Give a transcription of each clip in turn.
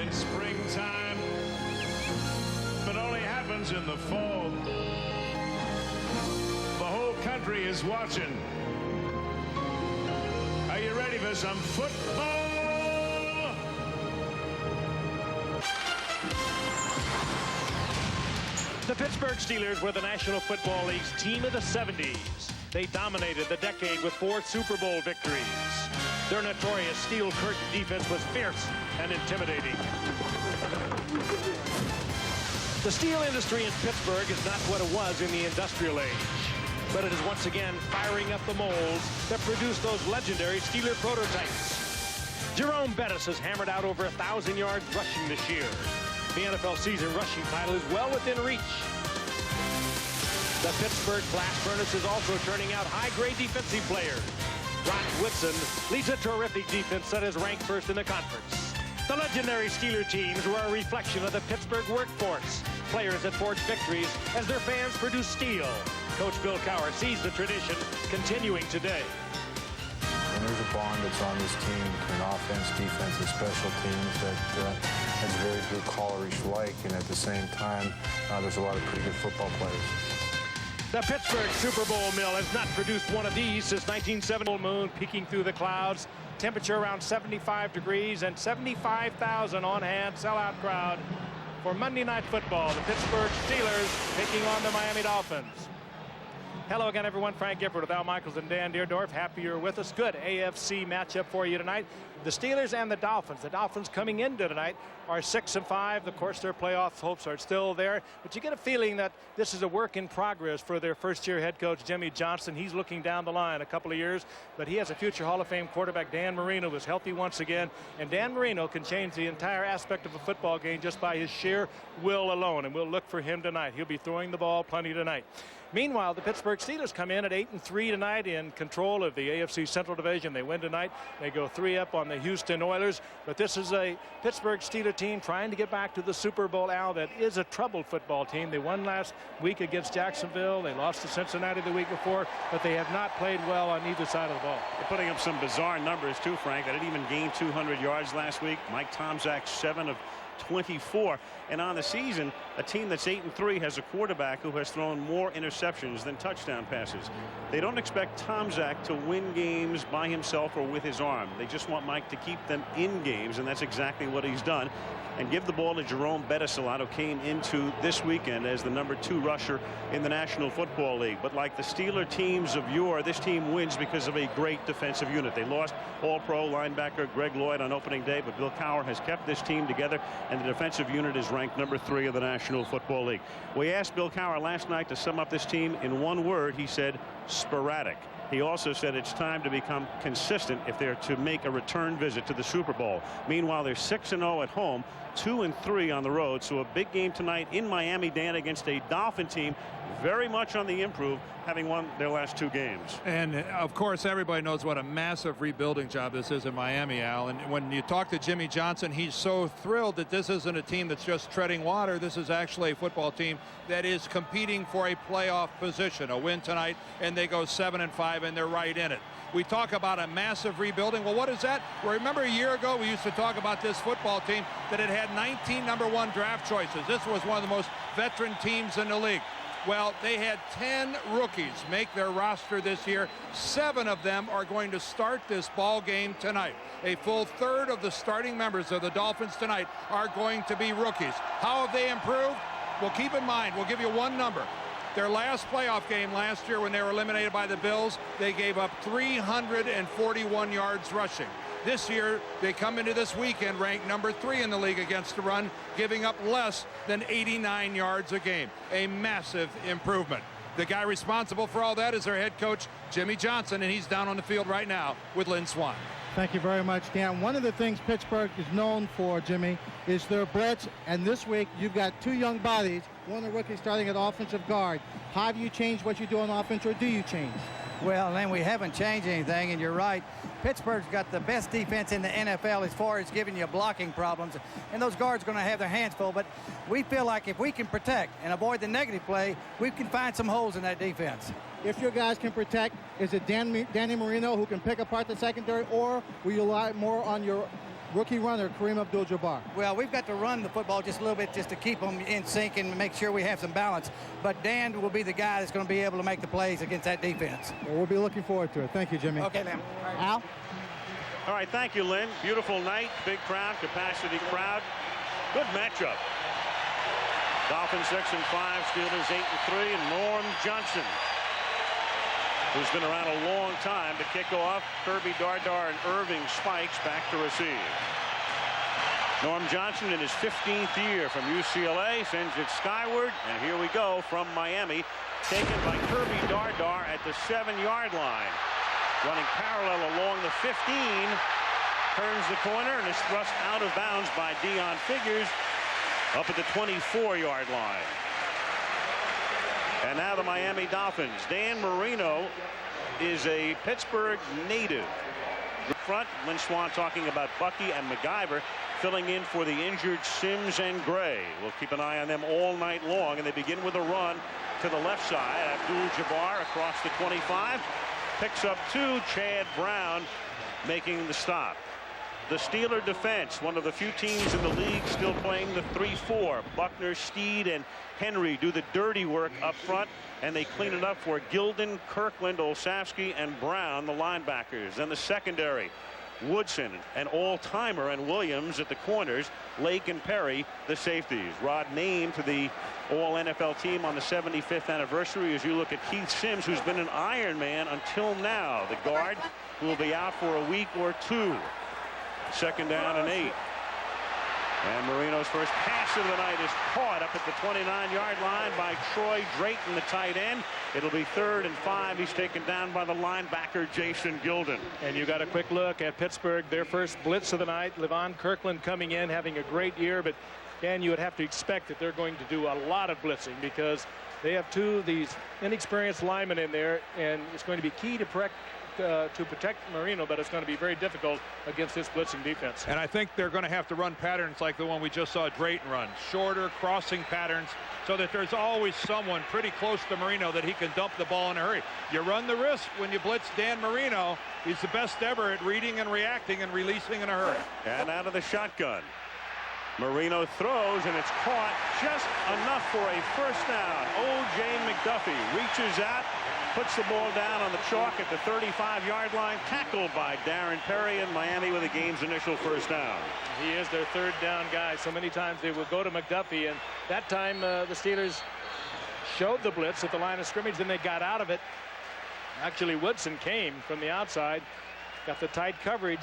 in springtime, but only happens in the fall. The whole country is watching. Are you ready for some football? The Pittsburgh Steelers were the National Football League's team of the 70s. They dominated the decade with 4 Super Bowl victories. Their notorious steel curtain defense was fierce and intimidating. The steel industry in Pittsburgh is not what it was in the industrial age, but it is once again firing up the molds that produced those legendary Steeler prototypes. Jerome Bettis has hammered out over 1,000 yards rushing this year. The NFL season rushing title is well within reach. The Pittsburgh Blast Furnace is also turning out high-grade defensive players. Ron Woodson leads a terrific defense that is ranked first in the conference. The legendary Steeler teams were a reflection of the Pittsburgh workforce. Players that forged victories as their fans produce steel. Coach Bill Cowher sees the tradition continuing today. And there's a bond that's on this team between offense, defense, and special teams that's very blue-collarish like, and at the same time, there's a lot of pretty good football players. The Pittsburgh Super Bowl mill has not produced one of these since 1970. Moon peeking through the clouds, temperature around 75 degrees, and 75,000 on-hand sellout crowd for Monday Night Football. The Pittsburgh Steelers taking on the Miami Dolphins. Hello again, everyone. Frank Gifford with Al Michaels and Dan Deerdorf. Happy you're with us. Good AFC matchup for you tonight. The Steelers and the Dolphins. The Dolphins coming into tonight are 6-5. Of course, their playoff hopes are still there. But you get a feeling that this is a work in progress for their first-year head coach, Jimmy Johnson. He's looking down the line a couple of years, but he has a future Hall of Fame quarterback. Dan Marino is healthy once again, and Dan Marino can change the entire aspect of a football game just by his sheer will alone, and we'll look for him tonight. He'll be throwing the ball plenty tonight. Meanwhile, the Pittsburgh Steelers come in at 8-3 tonight in control of the AFC Central Division. They win tonight. They go 3 up on the Houston Oilers. But this is a Pittsburgh Steelers team trying to get back to the Super Bowl. Al, that is a troubled football team. They won last week against Jacksonville. They lost to Cincinnati the week before, but they have not played well on either side of the ball. They're putting up some bizarre numbers too, Frank. They didn't even gain 200 yards last week. Mike Tomczak 7 of 24, and on the season a team that's 8-3 has a quarterback who has thrown more interceptions than touchdown passes. They don't expect Tomczak to win games by himself or with his arm. They just want Mike to keep them in games, and that's exactly what he's done, and give the ball to Jerome Bettis a lot, who came into this weekend as the #2 rusher in the National Football League. But like the Steeler teams of yore, this team wins because of a great defensive unit. They lost All-Pro linebacker Greg Lloyd on opening day, but Bill Cowher has kept this team together, and the defensive unit is ranked #3 of the National Football League. We asked Bill Cowher last night to sum up this team in one word. He said sporadic. He also said it's time to become consistent if they're to make a return visit to the Super Bowl. Meanwhile, they're 6-0 at home, 2-3 on the road. So a big game tonight in Miami, Dan, against a Dolphin team very much on the improve, having won their last 2 games. And of course, everybody knows what a massive rebuilding job this is in Miami, Al. And when you talk to Jimmy Johnson, he's so thrilled that this isn't a team that's just treading water. This is actually a football team that is competing for a playoff position. A win tonight, and they go 7-5, and they're right in it. We talk about a massive rebuilding. Well, what is that? Well, remember a year ago we used to talk about this football team that had 19 #1 draft choices. This was one of the most veteran teams in the league. Well, they had 10 rookies make their roster this year. 7 of them are going to start this ball game tonight. A full third of the starting members of the Dolphins tonight are going to be rookies. How have they improved? Well, keep in mind, we'll give you one number. Their last playoff game last year, when they were eliminated by the Bills, they gave up 341 yards rushing. This year, they come into this weekend ranked #3 in the league against the run, giving up less than 89 yards a game. A massive improvement. The guy responsible for all that is their head coach, Jimmy Johnson, and he's down on the field right now with Lynn Swann. Thank you very much, Dan. One of the things Pittsburgh is known for, Jimmy, is their breadth. And this week, you've got 2 young bodies, one of the rookies starting at offensive guard. How have you changed what you do on offense, or do you change? Well, then we haven't changed anything, and you're right. Pittsburgh's got the best defense in the NFL as far as giving you blocking problems, and those guards are going to have their hands full. But we feel like if we can protect and avoid the negative play, we can find some holes in that defense. If your guys can protect, is it Danny Marino who can pick apart the secondary, or will you rely more on your rookie runner Kareem Abdul-Jabbar? Well, we've got to run the football just a little bit just to keep them in sync and make sure we have some balance. But Dan will be the guy that's going to be able to make the plays against that defense. Well, we'll be looking forward to it. Thank you, Jimmy. Okay, Lynn. Al? All right, thank you, Lynn. Beautiful night, big crowd, capacity crowd. Good matchup. Dolphins 6-5, Steelers 8-3, and Norm Johnson, who's been around a long time, to kick off. Kirby Dardar and Irving Spikes back to receive. Norm Johnson in his 15th year from UCLA sends it skyward, and here we go from Miami, taken by Kirby Dardar at the 7-yard line. Running parallel along the 15, turns the corner and is thrust out of bounds by Deon Figures up at the 24-yard line. And now the Miami Dolphins. Dan Marino is a Pittsburgh native. Front, Lynn Swann talking about Bucky and MacGyver filling in for the injured Sims and Gray. We'll keep an eye on them all night long, and they begin with a run to the left side. Abdul-Jabbar across the 25. Picks up 2. Chad Brown making the stop. The Steeler defense, one of the few teams in the league still playing the 3-4. Buckner, Steed, and Henry do the dirty work up front, and they clean it up for Gilden, Kirkland, Olszewski, and Brown, the linebackers. Then the secondary, Woodson, an all-timer, and Williams at the corners, Lake and Perry, the safeties. Rod named to the All-NFL team on the 75th anniversary as you look at Keith Sims, who's been an Iron Man until now. The guard will be out for a week or 2. 2nd down and 8. And Marino's first pass of the night is caught up at the 29-yard line by Troy Drayton, the tight end. It'll be 3rd and 5. He's taken down by the linebacker Jason Gilden. And you got a quick look at Pittsburgh, their first blitz of the night. Levon Kirkland coming in, having a great year, but Dan, you would have to expect that they're going to do a lot of blitzing because they have 2 of these inexperienced linemen in there, and it's going to be key to protect Marino, but it's going to be very difficult against this blitzing defense. And I think they're going to have to run patterns like the one we just saw Drayton run. Shorter crossing patterns so that there's always someone pretty close to Marino that he can dump the ball in a hurry. You run the risk when you blitz Dan Marino. He's the best ever at reading and reacting and releasing in a hurry. And out of the shotgun, Marino throws, and it's caught just enough for a first down. O.J. McDuffie reaches out, puts the ball down on the chalk at the 35-yard line, tackled by Darren Perry, and Miami with the game's initial first down. He is their 3rd down guy. So many times they will go to McDuffie, and that time the Steelers showed the blitz at the line of scrimmage, then they got out of it. Actually, Woodson came from the outside, got the tight coverage,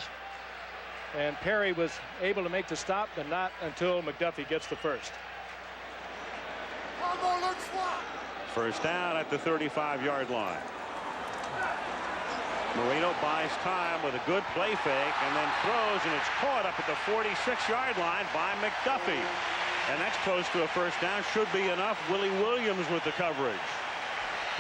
and Perry was able to make the stop, but not until McDuffie gets the first. First down at the 35-yard line. Marino buys time with a good play fake and then throws, and it's caught up at the 46-yard line by McDuffie. And that's close to a first down. Should be enough. Willie Williams with the coverage.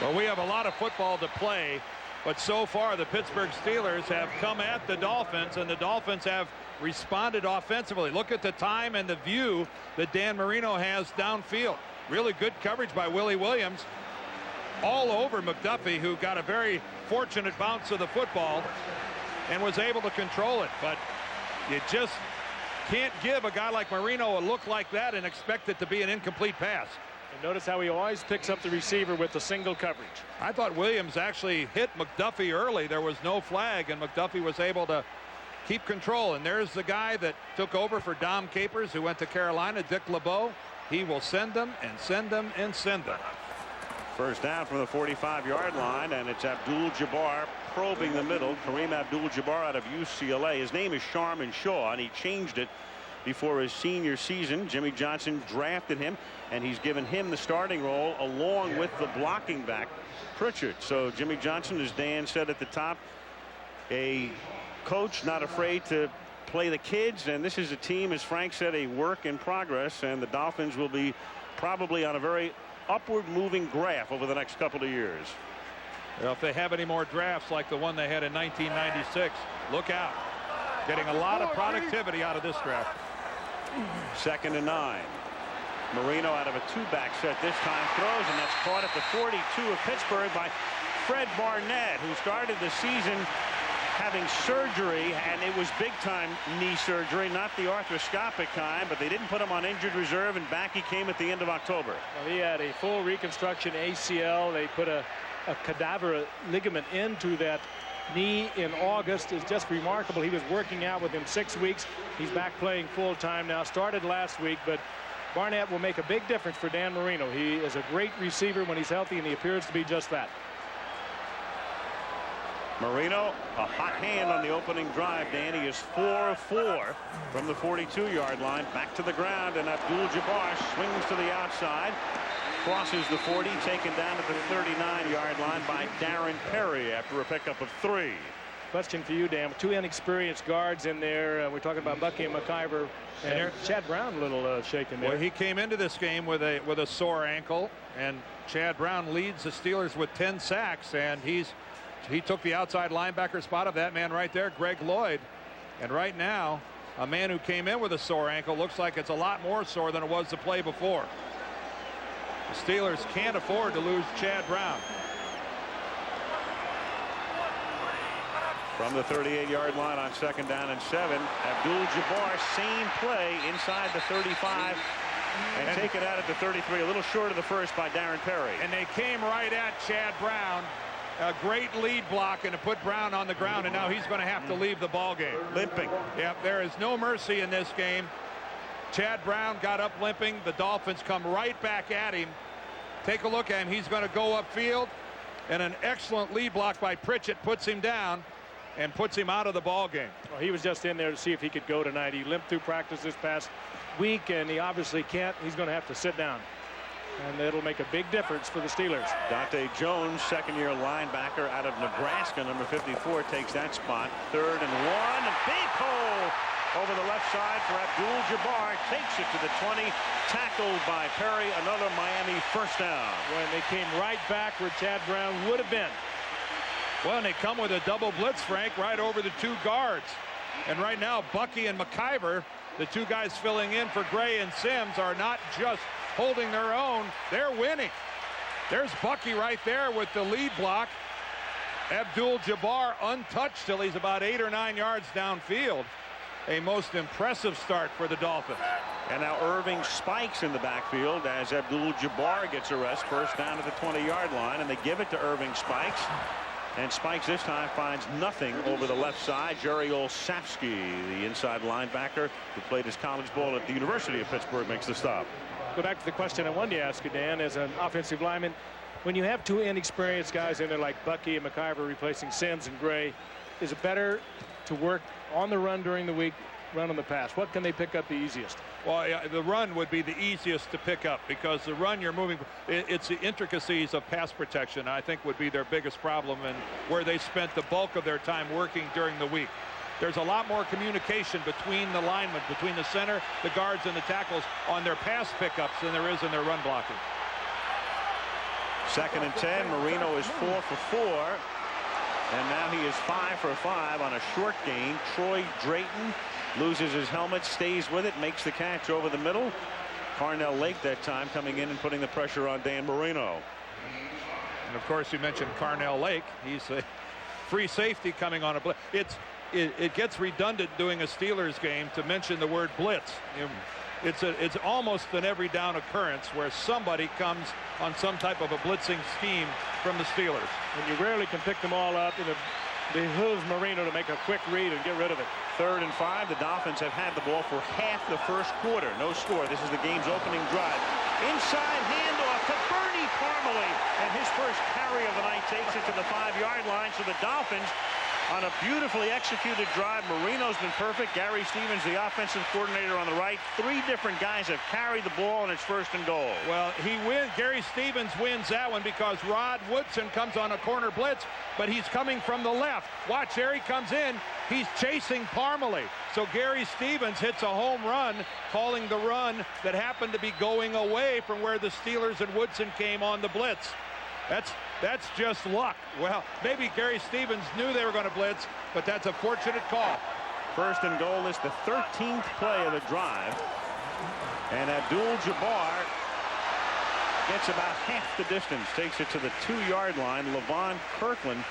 Well, we have a lot of football to play, but so far the Pittsburgh Steelers have come at the Dolphins, and the Dolphins have responded offensively. Look at the time and the view that Dan Marino has downfield. Really good coverage by Willie Williams all over McDuffie, who got a very fortunate bounce of the football and was able to control it. But you just can't give a guy like Marino a look like that and expect it to be an incomplete pass. And notice how he always picks up the receiver with the single coverage. I thought Williams actually hit McDuffie early. There was no flag, and McDuffie was able to keep control. And there's the guy that took over for Dom Capers, who went to Carolina, Dick LeBeau. He will send them and send them and send them. First down from the 45-yard line, and it's Abdul-Jabbar probing the middle. Kareem Abdul-Jabbar out of UCLA. His name is Sharman Shaw, and he changed it before his senior season. Jimmy Johnson drafted him, and he's given him the starting role along with the blocking back, Pritchard. So Jimmy Johnson, as Dan said at the top, a coach not afraid to play the kids, and this is a team, as Frank said, a work in progress, and the Dolphins will be probably on a very upward moving graph over the next couple of years. Well, if they have any more drafts like the one they had in 1996, look out. Getting a lot of productivity out of this draft. 2nd and 9. Marino out of a 2-back set this time throws, and that's caught at the 42 of Pittsburgh by Fred Barnett, who started the season having surgery, and it was big-time knee surgery, not the arthroscopic kind, but they didn't put him on injured reserve, and back he came at the end of October. Well, he had a full reconstruction ACL. They put a cadaver ligament into that knee in August. Is just remarkable. He was working out within 6 weeks. He's back playing full-time now. Started last week, but Barnett will make a big difference for Dan Marino. He is a great receiver when he's healthy, and he appears to be just that. Marino, a hot hand on the opening drive. Danny is 4 of 4 from the 42-yard line. Back to the ground, and Abdul-Jabbar swings to the outside. Crosses the 40, taken down at the 39-yard line by Darren Perry after a pickup of 3. Question for you, Dan. 2 inexperienced guards in there. We're talking about Bucky and McIver. And Chad Brown a little shaken there. Well, he came into this game with a sore ankle, and Chad Brown leads the Steelers with 10 sacks, and he took the outside linebacker spot of that man right there, Greg Lloyd. And right now, a man who came in with a sore ankle looks like it's a lot more sore than it was the play before. The Steelers can't afford to lose Chad Brown. From the 38-yard line on 2nd down and 7, Abdul-Jabbar, same play inside the 35 and taken out at the 33, a little short of the first by Darren Perry. And they came right at Chad Brown. A great lead block, and to put Brown on the ground, and now he's going to have to leave the ball game. Limping. Yep, there is no mercy in this game. Chad Brown got up limping. The Dolphins come right back at him. Take a look at him. He's going to go upfield, and an excellent lead block by Pritchett puts him down and puts him out of the ball game. Well, he was just in there to see if he could go tonight. He limped through practice this past week, and he obviously can't. He's going to have to sit down. And it'll make a big difference for the Steelers. Dante Jones, second-year linebacker out of Nebraska, number 54, takes that spot. 3rd and 1. A big hole over the left side for Abdul-Jabbar. Takes it to the 20. Tackled by Perry. Another Miami first down. When they came right back where Chad Brown would have been. Well, and they come with a double blitz, Frank, right over the 2 guards. And right now, Bucky and McIver, the 2 guys filling in for Gray and Sims, are not just holding their own, they're winning. There's Bucky right there with the lead block. Abdul-Jabbar untouched till he's about 8 or 9 yards downfield. A most impressive start for the Dolphins. And now Irving spikes in the backfield as Abdul-Jabbar gets a rest. First down at the 20-yard line, and they give it to Irving Spikes. And Spikes this time finds nothing over the left side. Jerry Olszewski, the inside linebacker who played his college ball at the University of Pittsburgh, makes the stop. Go back to the question I wanted to ask you, Dan, as an offensive lineman. When you have 2 inexperienced guys in there like Bucky and McIver replacing Sims and Gray, is it better to work on the run during the week, run on the pass? What can they pick up the easiest? Well, yeah, the run would be the easiest to pick up, because the run you're moving, it's the intricacies of pass protection, I think, would be their biggest problem, and where they spent the bulk of their time working during the week. There's a lot more communication between the linemen, between the center, the guards, and the tackles on their pass pickups than there is in their run blocking. 2nd and 10. Marino is 4 for 4. And now he is 5 for 5 on a short gain. Troy Drayton loses his helmet, stays with it, makes the catch over the middle. Carnell Lake that time coming in and putting the pressure on Dan Marino. And of course, you mentioned Carnell Lake. He's a free safety coming on a blitz. It gets redundant doing a Steelers game to mention the word blitz. It's almost an every down occurrence where somebody comes on some type of a blitzing scheme from the Steelers. And you rarely can pick them all up. It behooves Marino to make a quick read and get rid of it. 3rd and 5. The Dolphins have had the ball for half the first quarter. No score. This is the game's opening drive. Inside handoff to Bernie Parmalee. And his first carry of the night takes it to the 5-yard line. So the Dolphins, on a beautifully executed drive. Marino's been perfect. Gary Stevens, the offensive coordinator, on the right. 3 different guys have carried the ball, and it's 1st and goal. Well, Gary Stevens wins that one because Rod Woodson comes on a corner blitz, but he's coming from the left. Watch, there he comes in. He's chasing Parmalee. So Gary Stevens hits a home run, calling the run that happened to be going away from where the Steelers and Woodson came on the blitz. That's just luck. Well, maybe Gary Stevens knew they were going to blitz, but that's a fortunate call. 1st and goal is the 13th play of the drive. And Abdul-Jabbar gets about half the distance, takes it to the 2-yard line. Levon Kirkland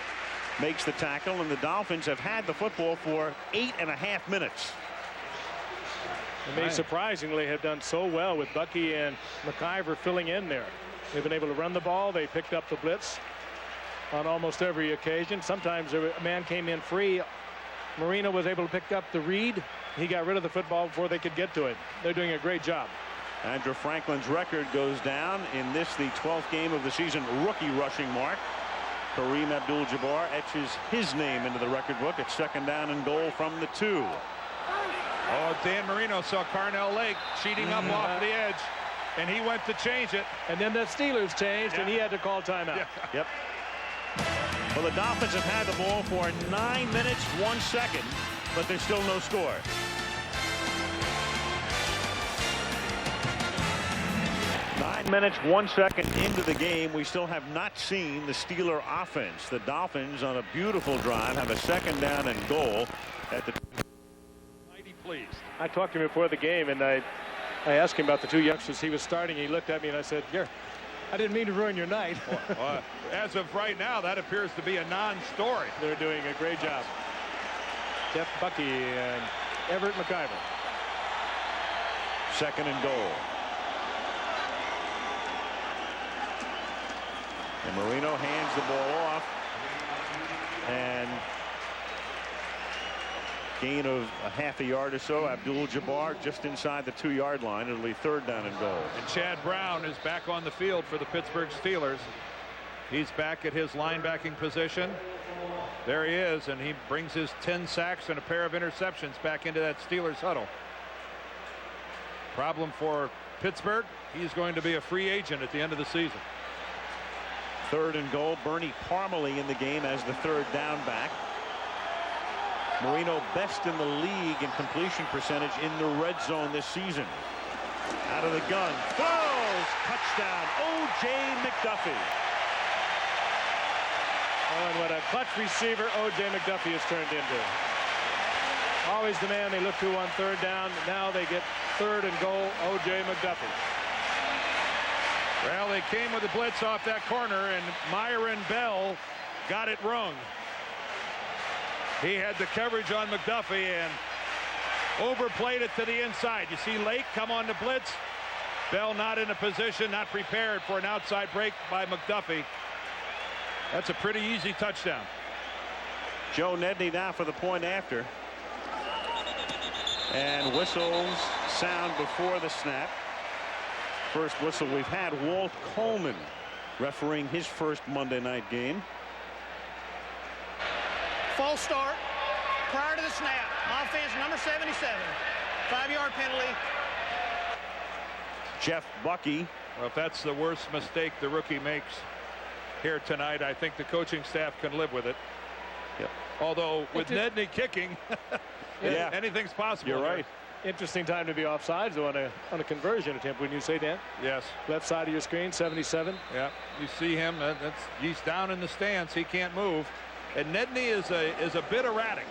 makes the tackle, and the Dolphins have had the football for 8.5 minutes. And they surprisingly have done so well with Bucky and McIver filling in there. They've been able to run the ball. They picked up the blitz on almost every occasion. Sometimes a man came in free. Marino was able to pick up the read. He got rid of the football before they could get to it. They're doing a great job. Andrew Franklin's record goes down in this, the 12th game of the season, rookie rushing mark. Kareem Abdul-Jabbar etches his name into the record book. It's 2nd down and goal from the 2. Oh, Dan Marino saw Carnell Lake cheating up off the edge, and he went to change it. And then the Steelers changed, and he had to call timeout. Yep. Well, the Dolphins have had the ball for 9 minutes, 1 second, but there's still no score. 9 minutes, 1 second into the game. We still have not seen the Steeler offense. The Dolphins, on a beautiful drive, have a 2nd down and goal at the. Pleased. I talked to him before the game, and I asked him about the 2 youngsters he was starting. He looked at me and I said, I didn't mean to ruin your night. As of right now, that appears to be a non-story. They're doing a great job. Jeff Bucky and Everett McIver. 2nd and goal. And Marino hands the ball off, and gain of a half a yard or so. Abdul-Jabbar just inside the 2-yard line. It'll be 3rd down and goal. And Chad Brown is back on the field for the Pittsburgh Steelers. He's back at his linebacking position. There he is, and he brings his 10 sacks and a pair of interceptions back into that Steelers huddle. Problem for Pittsburgh, he's going to be a free agent at the end of the season. 3rd and goal. Bernie Parmalee in the game as the 3rd down back. Marino best in the league in completion percentage in the red zone this season. Out of the gun, throws, touchdown, O.J. McDuffie. Oh, and what a clutch receiver O.J. McDuffie has turned into. Always the man they look to on 3rd down. Now they get 3rd and goal, O.J. McDuffie. Well, they came with a blitz off that corner, and Myron Bell got it wrong. He had the coverage on McDuffie and overplayed it to the inside. You see Lake come on the blitz. Bell not in a position, not prepared for an outside break by McDuffie. That's a pretty easy touchdown. Joe Nedney now for the point after. And whistles sound before the snap. First whistle we've had. Walt Coleman refereeing his first Monday night game. False start prior to the snap. Offense number 77. 5-yard penalty. Jeff Bucky. Well, if that's the worst mistake the rookie makes here tonight, I think the coaching staff can live with it. Yep. Although with Nedney kicking, yeah, anything's possible. You're right. Interesting time to be offsides on a conversion attempt, wouldn't you say, Dan? Yes. Left side of your screen, 77. Yeah, you see him. He's down in the stance. He can't move. And Nedney is a bit erratic.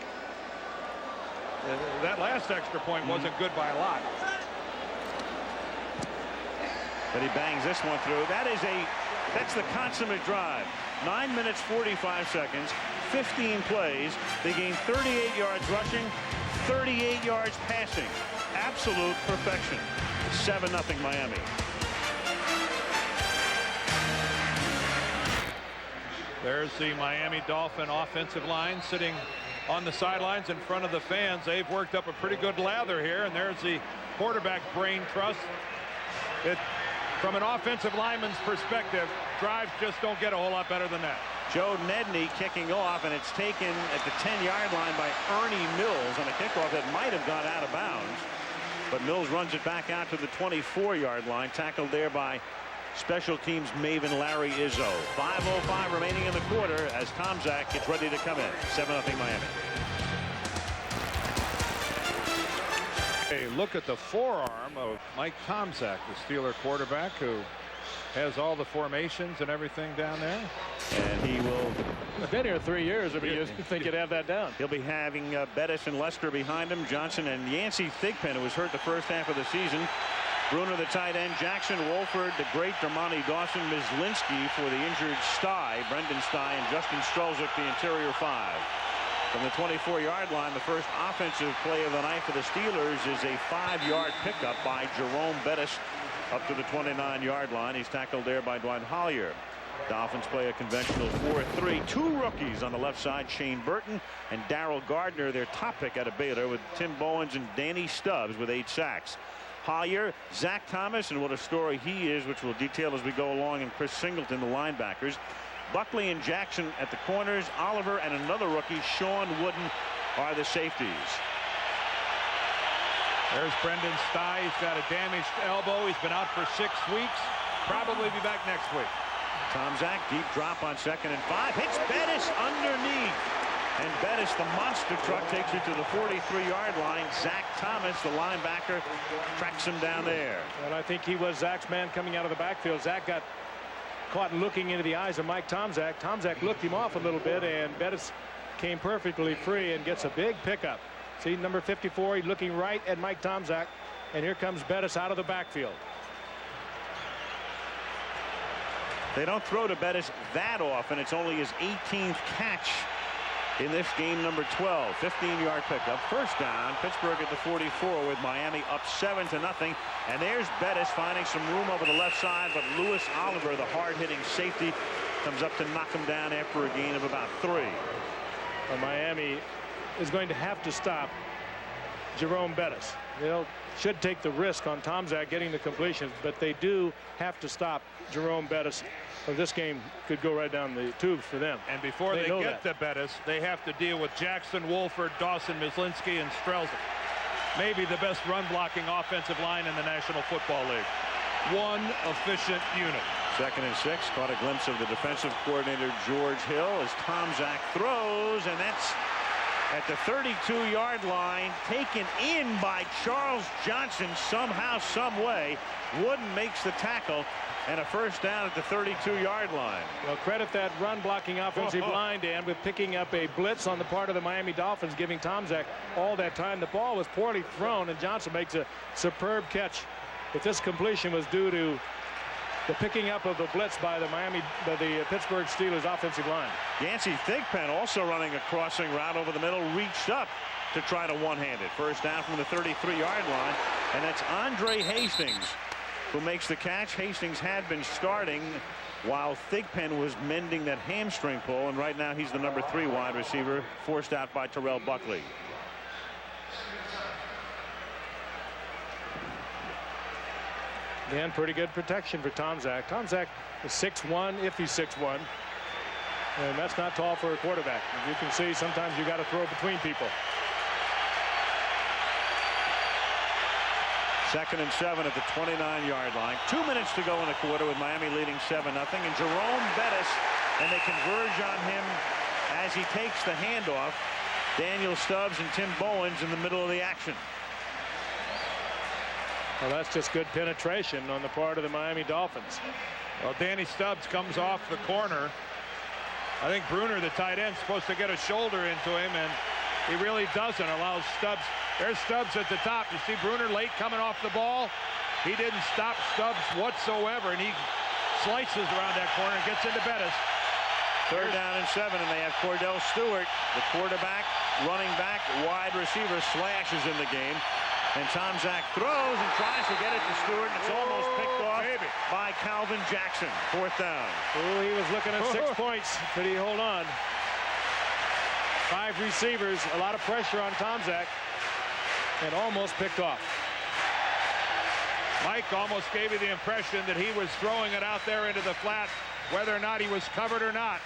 That last extra point wasn't good by a lot. But he bangs this one through. That's the consummate drive. 9 minutes 45 seconds, 15 plays. They gained 38 yards rushing, 38 yards passing. Absolute perfection. 7-0 Miami. There's the Miami Dolphin offensive line sitting on the sidelines in front of the fans. They've worked up a pretty good lather here, and there's the quarterback brain trust. From an offensive lineman's perspective, drives just don't get a whole lot better than that. Joe Nedney kicking off, and it's taken at the 10-yard line by Ernie Mills on a kickoff that might have gone out of bounds. But Mills runs it back out to the 24-yard line, tackled there by special teams maven Larry Izzo. 5:05 remaining in the quarter as Tomczak gets ready to come in. 7-0 Miami. Hey, look at the forearm of Mike Tomczak, the Steeler quarterback, who has all the formations and everything down there. And he will. He's been here 3 years. If you think you'd have that down. He'll be having Bettis and Lester behind him, Johnson and Yancey Thigpen, who was hurt the first half of the season. Bruner, the tight end. Jackson, Wolford, the great Dermontti Dawson, Myslinski for the injured Stye, Brendan Stye, and Justin Strelzik, the interior 5. From the 24-yard line, the first offensive play of the night for the Steelers is a 5-yard pickup by Jerome Bettis up to the 29-yard line. He's tackled there by Dwight Hollier. Dolphins play a conventional 4-3. 2 rookies on the left side, Shane Burton and Darrell Gardner, their top pick out of Baylor, with Tim Bowens and Danny Stubbs with 8 sacks. Hollier, Zach Thomas, and what a story he is, which we'll detail as we go along, and Chris Singleton, the linebackers. Buckley and Jackson at the corners. Oliver and another rookie, Sean Wooden, are the safeties. There's Brendan Stye. He's got a damaged elbow. He's been out for 6 weeks. Probably be back next week. Tomczak, deep drop on 2nd and 5. Hits Bettis underneath. And Bettis, the monster truck, takes it to the 43-yard line. Zach Thomas, the linebacker, tracks him down there. Well, I think he was Zach's man coming out of the backfield. Zach got caught looking into the eyes of Mike Tomczak. Tomczak looked him off a little bit, and Bettis came perfectly free and gets a big pickup. See number 54, he's looking right at Mike Tomczak, and here comes Bettis out of the backfield. They don't throw to Bettis that often. It's only his 18th catch in this game, number 12. 15-yard pickup. First down, Pittsburgh at the 44 with Miami up 7-0. And there's Bettis finding some room over the left side, but Lewis Oliver, the hard-hitting safety, comes up to knock him down after a gain of about 3. Well, Miami is going to have to stop Jerome Bettis. They should take the risk on Tomczak getting the completions, but they do have to stop Jerome Bettis, or this game could go right down the tubes for them. And before they get to Bettis, they have to deal with Jackson, Wolford, Dawson, Myslinski, and Strelzik. Maybe the best run-blocking offensive line in the National Football League. One efficient unit. 2nd and 6. Caught a glimpse of the defensive coordinator, George Hill, as Tomczak throws, and that's at the 32-yard line, taken in by Charles Johnson somehow, some way. Wooden makes the tackle, and a first down at the 32-yard line. Well, credit that run-blocking offensive line, Dan, with picking up a blitz on the part of the Miami Dolphins, giving Tomczak all that time. The ball was poorly thrown, and Johnson makes a superb catch. But this completion was due to the picking up of the blitz by the Pittsburgh Steelers offensive line. Yancey Thigpen also running a crossing route over the middle, reached up to try to one-hand it. First down from the 33-yard line, and that's Andre Hastings who makes the catch. Hastings had been starting while Thigpen was mending that hamstring pull, and right now he's the number 3 wide receiver, forced out by Terrell Buckley. And pretty good protection for Tomczak. Tomczak is 6'1", if he's 6'1", and that's not tall for a quarterback. As you can see, sometimes you got to throw between people. 2nd and 7 at the 29-yard line. 2 minutes to go in the quarter with Miami leading 7-0. And Jerome Bettis, and they converge on him as he takes the handoff. Daniel Stubbs and Tim Bowens in the middle of the action. Well, that's just good penetration on the part of the Miami Dolphins. Well, Danny Stubbs comes off the corner. I think Bruner, the tight end, is supposed to get a shoulder into him, and he really doesn't. Allows Stubbs. There's Stubbs at the top. You see Bruner late coming off the ball. He didn't stop Stubbs whatsoever, and he slices around that corner and gets into Bettis. 3rd down and 7, and they have Cordell Stewart, the quarterback, running back, wide receiver, slashes in the game. And Tomczak throws and tries to get it to Stewart, and it's almost picked off by Calvin Jackson. 4th down. Oh, he was looking at 6 points. Could he hold on? 5 receivers, a lot of pressure on Tomczak, and almost picked off. Mike almost gave you the impression that he was throwing it out there into the flat, whether or not he was covered or not.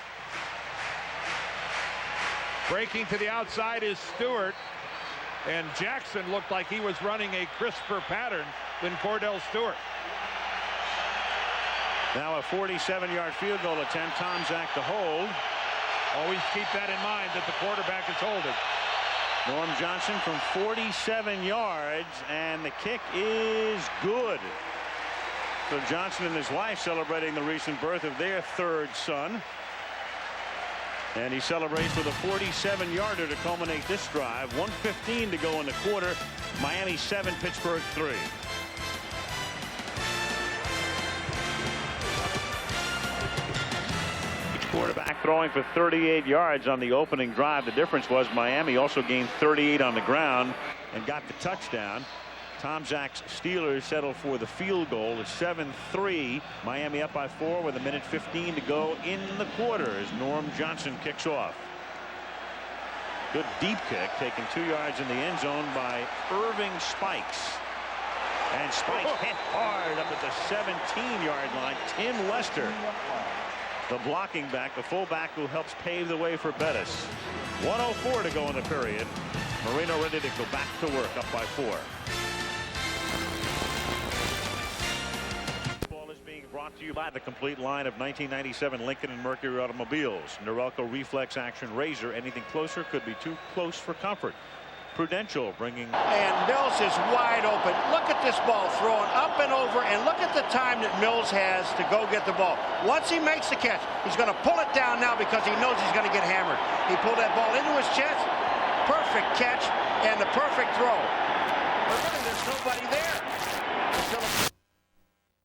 Breaking to the outside is Stewart. And Jackson looked like he was running a crisper pattern than Cordell Stewart. Now a 47-yard field goal attempt. Tomczak to hold. Always keep that in mind, that the quarterback is holding. Norm Johnson from 47 yards, and the kick is good. So Johnson and his wife celebrating the recent birth of their 3rd son. And he celebrates with a 47-yarder to culminate this drive. 1:15 to go in the quarter. Miami 7, Pittsburgh 3. throwing for 38 yards on the opening drive. The difference was Miami also gained 38 on the ground and got the touchdown. Tom Zach's Steelers settled for the field goal. It's 7-3. Miami up by 4 with 1:15 to go in the quarter as Norm Johnson kicks off. Good deep kick, taken 2 yards in the end zone by Irving Spikes. And Spikes hit hard up at the 17-yard line. Tim Lester, the blocking back, the fullback who helps pave the way for Bettis. 1:04 to go in the period. Marino ready to go back to work, up by 4. Ball is being brought to you by the complete line of 1997 Lincoln and Mercury automobiles. Norelco reflex action razor. Anything closer could be too close for comfort. Prudential bringing. And Mills is wide open. Look at this ball thrown up and over, and look at the time that Mills has to go get the ball. Once he makes the catch, he's going to pull it down now because he knows he's going to get hammered. He pulled that ball into his chest. Perfect catch and the perfect throw. But really, there's nobody there.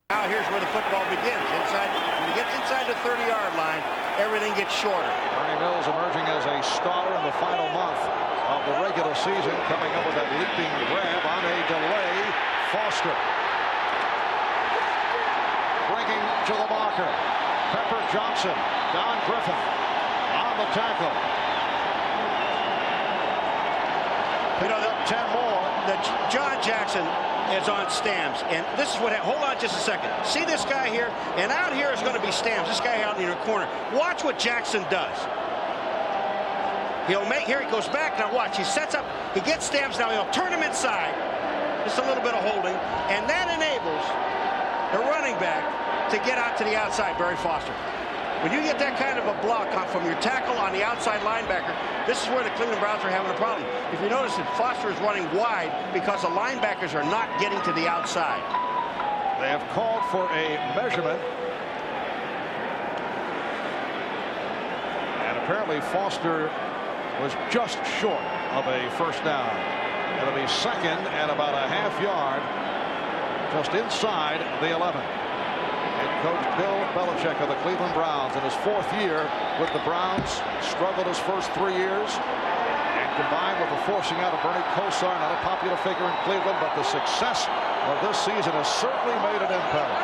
Now here's where the football begins. Inside, when you get inside the 30-yard line, everything gets shorter. Ernie Mills emerging as a starter in the final month of the regular season, coming up with that leaping grab on a delay. Foster bringing to the marker. Pepper Johnson, Don Griffin on the tackle. You know, 10 more. John Jackson is on Stamps, and this is what. Hold on just a second. See this guy here, and out here is going to be Stamps. This guy out in the corner. Watch what Jackson does. He'll make, here he goes back, now watch, he sets up, he gets Stamps now, he'll turn him inside, just a little bit of holding, and that enables the running back to get out to the outside, Barry Foster. When you get that kind of a block from your tackle on the outside linebacker, this is where the Cleveland Browns are having a problem. If you notice that Foster is running wide because the linebackers are not getting to the outside. They have called for a measurement. And apparently Foster was just short of a first down. It'll be second and about a half yard, just inside the 11. Head coach Bill Belichick of the Cleveland Browns in his 4th year with the Browns, struggled his first 3 years, and combined with the forcing out of Bernie Kosar, not a popular figure in Cleveland, but the success of this season has certainly made an impact.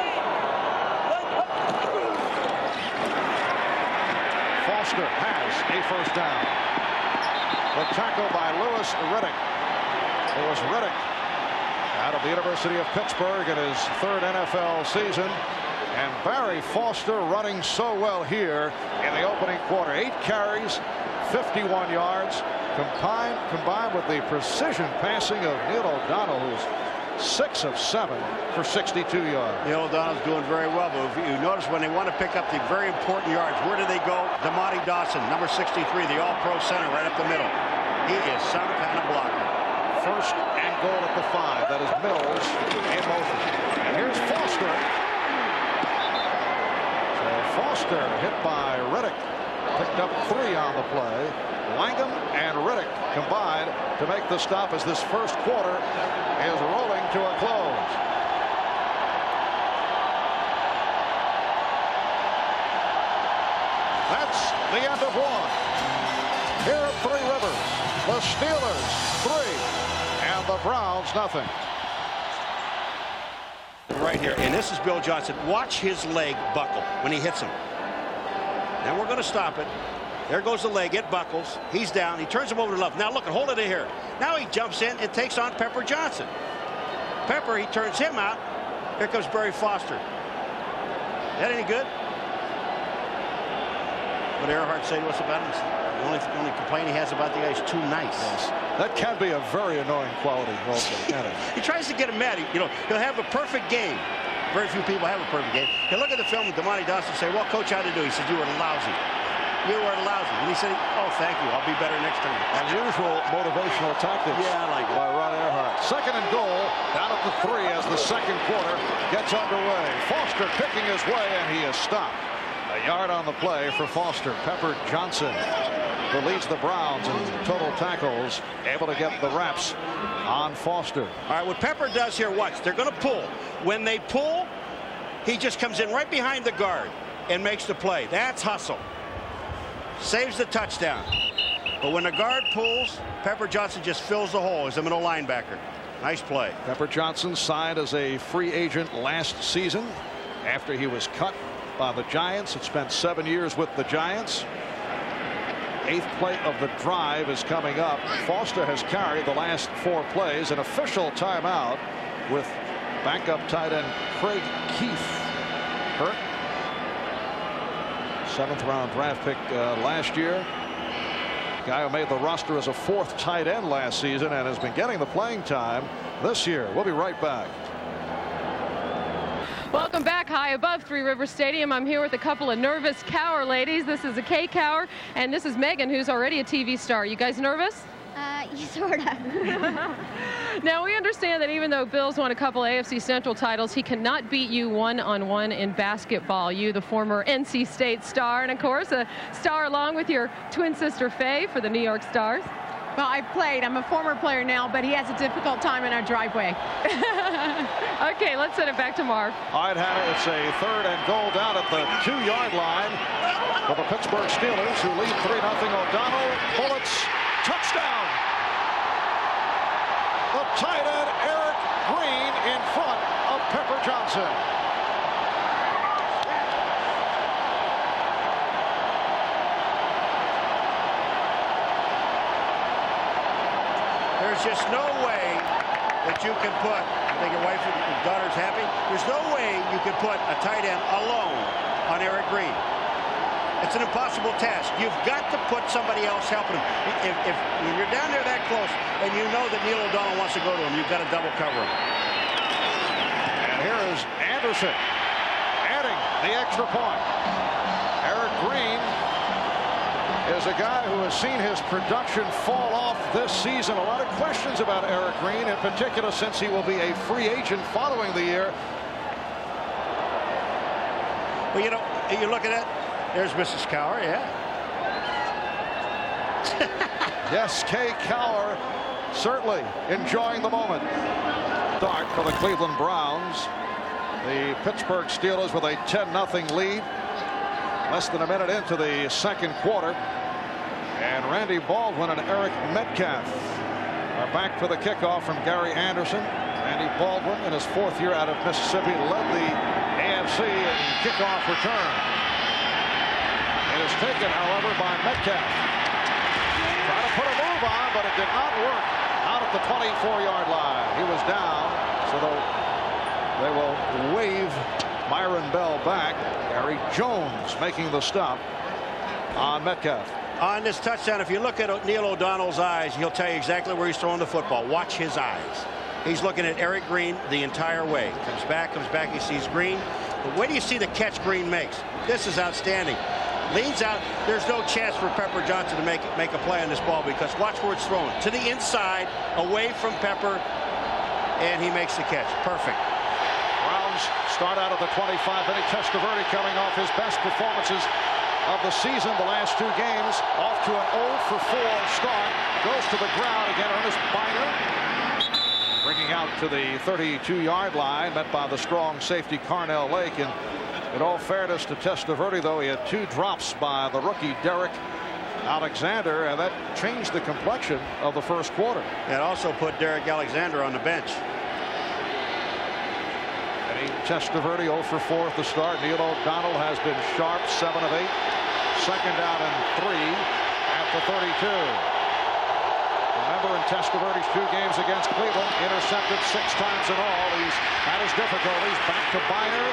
Foster has a first down. The tackle by Louis Riddick. Louis Riddick out of the University of Pittsburgh in his 3rd NFL season. And Barry Foster running so well here in the opening quarter. 8 carries, 51 yards, combined with the precision passing of Neil O'Donnell, who's 6 of 7 for 62 yards. Neil O'Donnell's doing very well, but if you notice when they want to pick up the very important yards, where do they go? Damati Dawson, number 63, the all-pro center right up the middle. He is some kind of blocker. First and goal at the 5. That is Mills in motion. And here's Foster. So Foster hit by Riddick. Picked up 3 on the play. Langham and Riddick combined to make the stop as this first quarter is rolling to a close. That's the end of 1. Here at Three Rivers, the Steelers 3 and the Browns nothing. Right here, and this is Bill Johnson. Watch his leg buckle when he hits him. Then we're going to stop it. There goes the leg. It buckles. He's down. He turns him over to left. Now look, hold it in here. Now he jumps in and takes on Pepper Johnson. Pepper, he turns him out. Here comes Barry Foster. That any good? What Earhart say to us about him? The only complaint he has about the guy is too nice. Yes. That can be a very annoying quality also, can it? He tries to get him mad. He'll have a perfect game. Very few people have a perfect game. He'll look at the film with Damati Dawson and say, well, coach, how'd you do? He said, you were lousy. You were lousy. And he said, oh, thank you. I'll be better next time. Unusual motivational tactics. Yeah, I like it. By Ron Earhart. Second and goal, down at the 3 as the second quarter gets underway. Foster kicking his way, and he is stopped. A yard on the play for Foster. Pepper Johnson, who leads the Browns in total tackles, able to get the wraps on Foster. All right, what Pepper does here, watch. They're going to pull. When they pull, he just comes in right behind the guard and makes the play. That's hustle. saves the touchdown. But when the guard pulls, Pepper Johnson just fills the hole as a middle linebacker. Nice play. Pepper Johnson signed as a free agent last season after he was cut by the Giants. Had spent 7 years with the Giants. 8th play of the drive is coming up. Foster has carried the last 4 plays. An official timeout with backup tight end Craig Keith hurt. 7th round draft pick last year. Guy who made the roster as a 4th tight end last season and has been getting the playing time this year. We'll be right back. Welcome back high above Three Rivers Stadium. I'm here with a couple of nervous Cowher ladies. This is a Kay Cowher, and this is Megan, who's already a TV star. You guys nervous? Sort of. Now, we understand that even though Bill's won a couple AFC Central titles, he cannot beat you one-on-one in basketball. You, the former NC State star, and of course, a star along with your twin sister Faye for the New York Stars. Well, I played. I'm a former player now, but he has a difficult time in our driveway. Okay, let's send it back to Marv. All right, Hannah, it's a 3rd and goal down at the 2-yard line for the Pittsburgh Steelers, who lead 3-0. O'Donnell, Bullets, touchdown. The tight end Eric Green in front of Pepper Johnson. There's just no way that you can put, I think your wife and your daughter's happy, there's no way you can put a tight end alone on Eric Green. It's an impossible task. You've got to put somebody else helping him. If when you're down there that close and you know that Neil O'Donnell wants to go to him, you've got to double cover him. And here is Anderson adding the extra point. Eric Green is a guy who has seen his production fall off this season. A lot of questions about Eric Green, in particular since he will be a free agent following the year. Well, you know, you look at it. There's Mrs. Cowher, yeah. Yes, Kay Cowher certainly enjoying the moment. Start for the Cleveland Browns. The Pittsburgh Steelers with a 10-0 lead. Less than a minute into the 2nd quarter. And Randy Baldwin and Eric Metcalf are back for the kickoff from Gary Anderson. Randy Baldwin, in his 4th year out of Mississippi, led the AFC in kickoff return. It is taken, however, by Metcalf. Trying to put a move on, but it did not work out at the 24-yard line. He was down, so they will wave Myron Bell back. Gary Jones making the stop on Metcalf. On this touchdown, if you look at Neil O'Donnell's eyes, he'll tell you exactly where he's throwing the football. Watch his eyes. He's looking at Eric Green the entire way. Comes back, he sees Green. But where do you see the catch Green makes? This is outstanding. Leans out. There's no chance for Pepper Johnson to make a play on this ball because watch where it's thrown. To the inside, away from Pepper, and he makes the catch. Perfect. Browns start out at the 25. Vinny Testaverde coming off his best performances of the season, the last 2 games, off to an 0-for-4 start. Goes to the ground again. Ernest Biner bringing out to the 32-yard line, met by the strong safety Carnell Lake. And in all fairness to Testaverde, though, he had 2 drops by the rookie Derek Alexander, and that changed the complexion of the 1st quarter. It also put Derek Alexander on the bench. Testaverde 0-for-4 at the start. Neil O'Donnell has been sharp, 7 of 8. 2nd down and 3 at the 32. Remember, in Testaverde's 2 games against Cleveland, intercepted 6 times in all. He's had his difficulties. Back to Biner,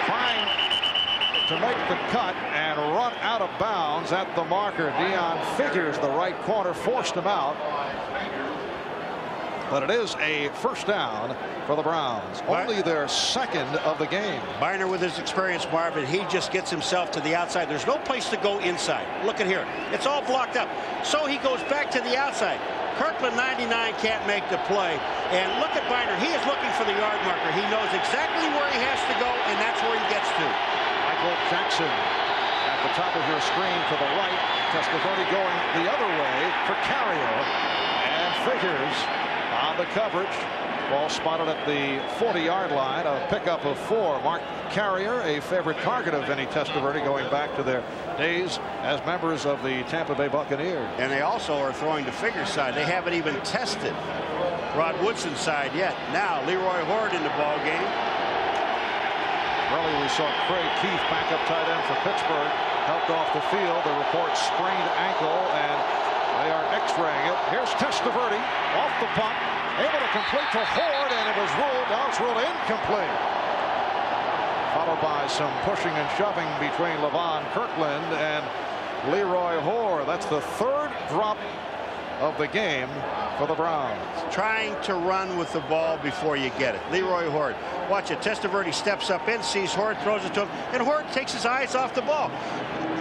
trying to make the cut and run out of bounds at the marker. Deion Figures, the right corner, forced him out. But it is a 1st down for the Browns. Only their 2nd of the game. Biner, with his experience, Marvin, he just gets himself to the outside. There's no place to go inside. Look at here. It's all blocked up. So he goes back to the outside. Kirkland 99 can't make the play. And look at Biner. He is looking for the yard marker. He knows exactly where he has to go, and that's where he gets to. Michael Jackson at the top of your screen to the right. Testaverde going the other way for Carrier. And Figures on the coverage. Ball spotted at the 40-yard line. A pickup of 4. Mark Carrier, a favorite target of Vinny Testaverde going back to their days as members of the Tampa Bay Buccaneers. And they also are throwing to figure side. They haven't even tested Rod Woodson's side yet. Now Leroy Horde in the ball game. Earlier we saw Craig Keith, backup tight end for Pittsburgh, helped off the field. The report sprained ankle, and they are x-raying it. Here's Testaverde off the punt, able to complete to Horde, and it was ruled. Now it's ruled incomplete. Followed by some pushing and shoving between Levon Kirkland and Leroy Horde. That's the 3rd drop of the game for the Browns. Trying to run with the ball before you get it. Leroy Horde. Watch it. Testaverde steps up in, sees Horde, throws it to him, and Horde takes his eyes off the ball.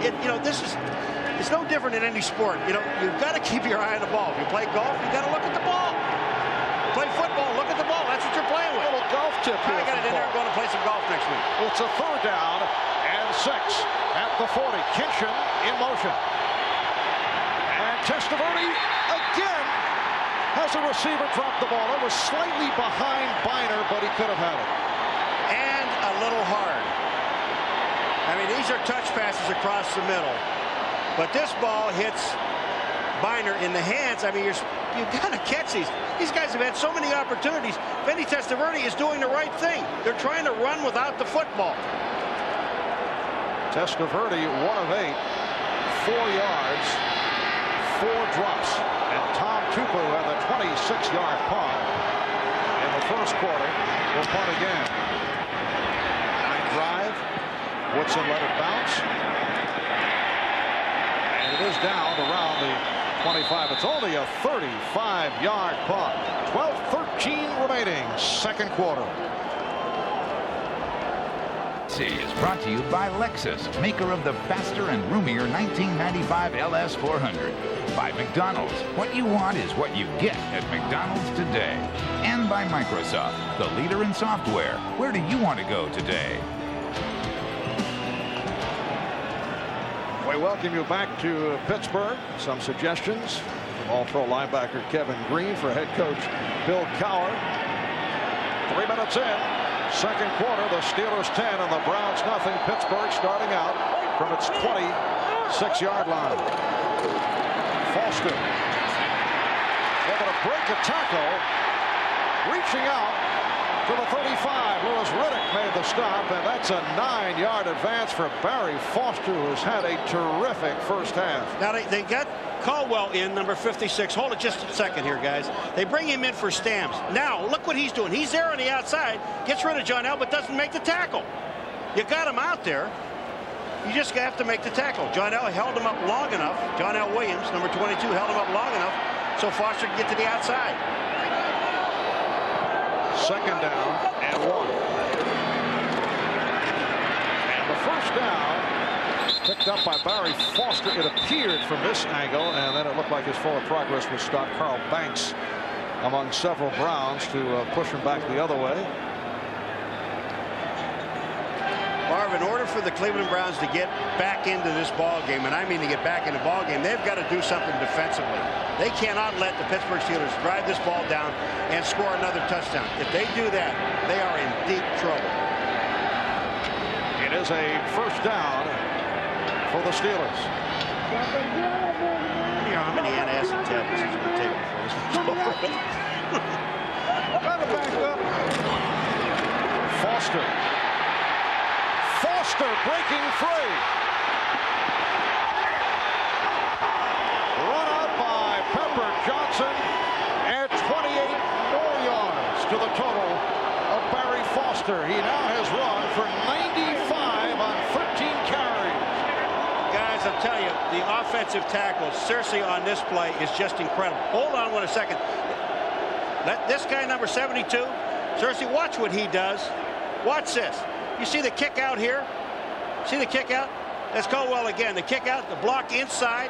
It's no different in any sport. You've got to keep your eye on the ball. If you play golf, you got to look at the ball. Play football, look at the ball. That's what you're playing with. A little golf tip here. I got it in there. I'm going to play some golf next week. It's a 3rd down and 6 at the 40. Kinchin in motion. And Testaverde again has a receiver drop the ball. It was slightly behind Biner, but he could have had it. And a little hard. I mean, these are touch passes across the middle. But this ball hits Biner in the hands. I mean, you've got to catch these. These guys have had so many opportunities. Vinny Testaverde is doing the right thing. They're trying to run without the football. Testaverde, 1 of 8, 4 yards, 4 drops. And Tom Tupu had the 26-yard punt in the first quarter. Will punt again. Line drive. Woodson let it bounce. And it is down around the 25. It's only a 35-yard punt. 12-13 remaining, 2nd quarter. Is brought to you by Lexus, maker of the faster and roomier 1995 LS400. By McDonald's, what you want is what you get at McDonald's today. And by Microsoft, the leader in software. Where do you want to go today? We welcome you back to Pittsburgh. Some suggestions from All-Pro linebacker Kevin Green for head coach Bill Cowher. 3 minutes in. 2nd quarter, the Steelers 10 and the Browns nothing. Pittsburgh starting out from its 26-yard line. Foster able to break a tackle, reaching out to the 35. Louis Riddick made the stop, and that's a 9-yard advance for Barry Foster, who's had a terrific first half. Now they got Caldwell in, number 56. Hold it just a second here, guys. They bring him in for Stamps. Now look what he's doing. He's there on the outside, gets rid of John L, but doesn't make the tackle. You got him out there. You just have to make the tackle. John L held him up long enough. John L. Williams, number 22, held him up long enough so Foster could get to the outside. 2nd down and 1. And the 1st down picked up by Barry Foster. It appeared from this angle, and then it looked like his forward progress would stop Carl Banks among several Browns to push him back the other way. Marv, in order for the Cleveland Browns to get back into this ball game, and I mean to get back in the ball game, they've got to do something defensively. They cannot let the Pittsburgh Steelers drive this ball down and score another touchdown. If they do that, they are in deep trouble. It is a 1st down for the Steelers. You know how many antacid tablets he's going to take before this one's over. Foster breaking free. Run out by Pepper Johnson, and 28 more yards to the total of Barry Foster. He now has run for 95 on 13 carries. Guys, I'm telling you, the offensive tackle, seriously, on this play is just incredible. Hold on one second. Let this guy, number 72, seriously, watch what he does. Watch this. You see the kick out here? See the kick out? That's Caldwell again. The kick out, the block inside.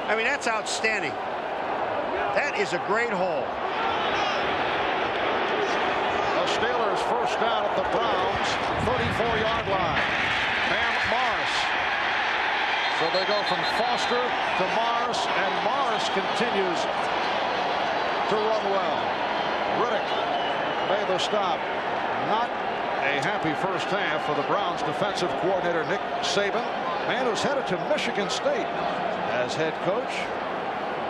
I mean, that's outstanding. That is a great hole. The Steelers 1st down at the Browns 34-yard line. Bam Morris. So they go from Foster to Morris, and Morris continues to run well. Riddick made the stop. Not a happy first half for the Browns defensive coordinator Nick Saban, man who's headed to Michigan State as head coach.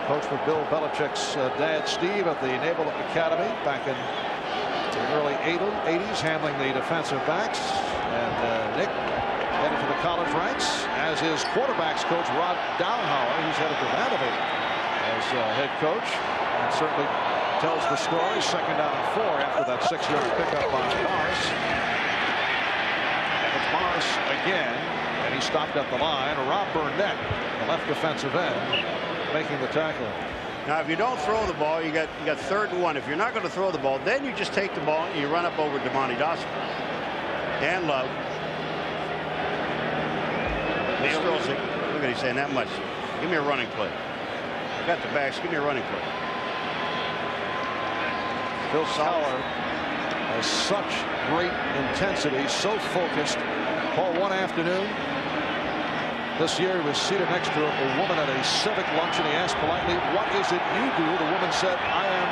Coached with Bill Belichick's dad Steve at the Naval Academy back in the early 80s, handling the defensive backs. And Nick headed to the college ranks, as is quarterbacks coach Rod Downhauer, who's headed to Vanderbilt as head coach, and certainly tells the story. 2nd down and 4 after that 6-yard pickup by Morris. And it's Morris again, and he stopped at the line. Rob Burnett, the left defensive end, making the tackle. Now, if you don't throw the ball, you got 3rd and 1. If you're not going to throw the ball, then you just take the ball and you run up over Damani Dawson and Love. Look at, he's saying that much. Give me a running play. I got the backs. Give me a running play. Phil Sauer has such great intensity, so focused. Paul, one afternoon this year, he was seated next to a woman at a civic luncheon. He asked politely, "What is it you do?" The woman said, "I am